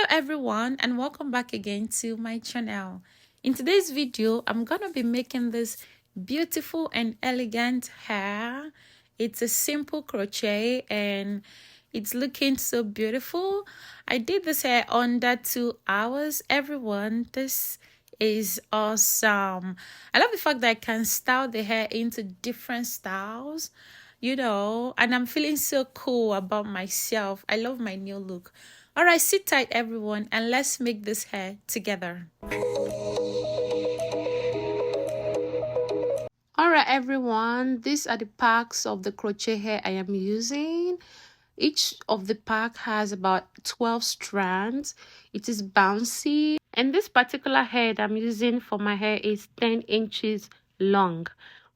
Hello everyone, and welcome back again to my channel. In today's video, I'm gonna be making this beautiful and elegant hair. It's a simple crochet and it's looking so beautiful. I did this hair under 2 hours. Everyone, this is awesome. I love the fact that I can style the hair into different styles, and I'm feeling so cool about myself. I love my new look. All right, sit tight everyone, and let's make this hair together. All right everyone, these are the packs of the crochet hair I am using. Each of the pack has about 12 strands. It is bouncy, and this particular hair that I'm using for my hair is 10 inches long.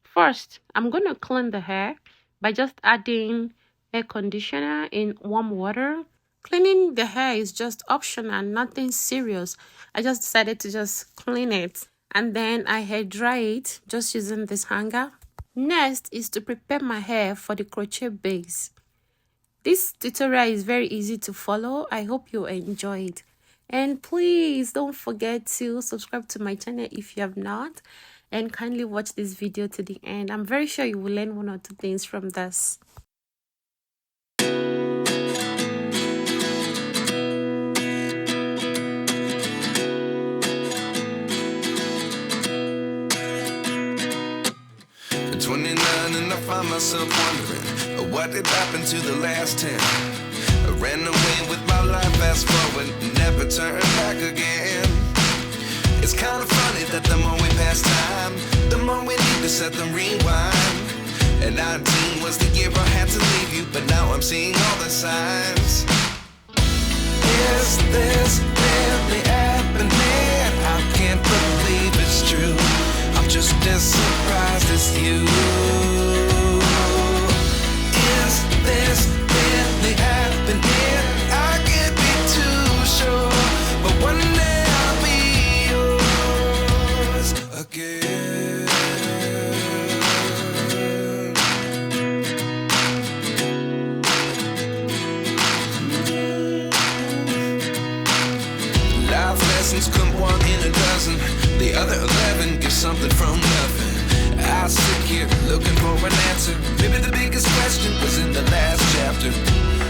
First, I'm going to clean the hair by just adding hair conditioner in warm water. Cleaning the hair is just optional, nothing serious. I just decided to just clean it, and then I hair dry it just using this hanger. Next is to prepare my hair for the crochet base. This tutorial is very easy to follow. I hope you enjoy it. And please don't forget to subscribe to my channel if you have not, and kindly watch this video to the end. I'm very sure you will learn 1 or 2 things from this. At 29 and I find myself wondering what did happen to the last 10. I ran away with my life, fast forward, never turn back again. It's kind of funny that the more we pass time, the more we need to set the rewind. And 19 was the year I had to leave you, but now I'm seeing all the signs. Is this really happening? I can't believe it's true. I'm just as surprised as you. Is this really happening? I can't be too sure, but one day I'll be yours again. Life lessons come 1 in a dozen. The other 11 give something from nothing. I sit here looking for an answer. Maybe the biggest question was in the last chapter.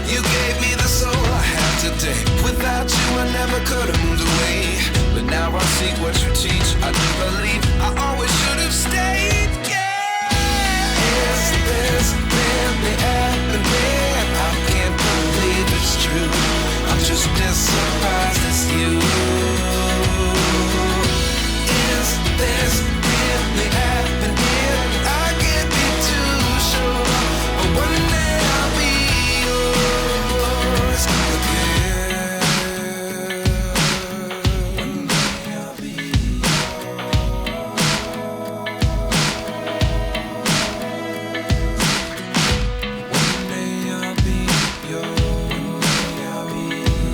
You gave me the soul I have today. Without you I never could have moved away. But now I see what you teach. I do believe I always should have stayed. Yeah. Is this really happening? I can't believe it's true. I'm just as surprised as you. Is this really happening? I can't be too sure, but one day I'll be yours again. One day I'll be yours. One day I'll be yours. One day I'll be yours.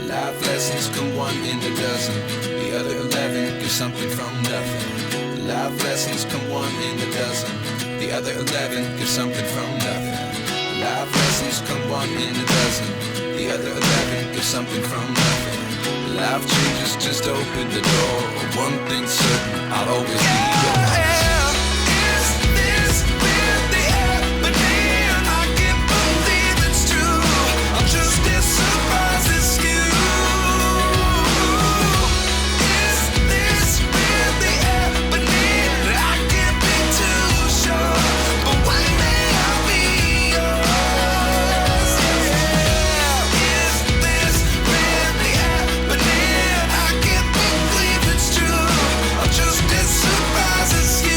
Life lessons come 1 in a dozen. The other 11 give something from nothing. Life lessons come 1 in a dozen. The other 11 give something from nothing. Life lessons come 1 in a dozen. The other 11 give something from nothing. Life changes just open the door. One thing's certain, I'll always be yours. Just as surprised as you.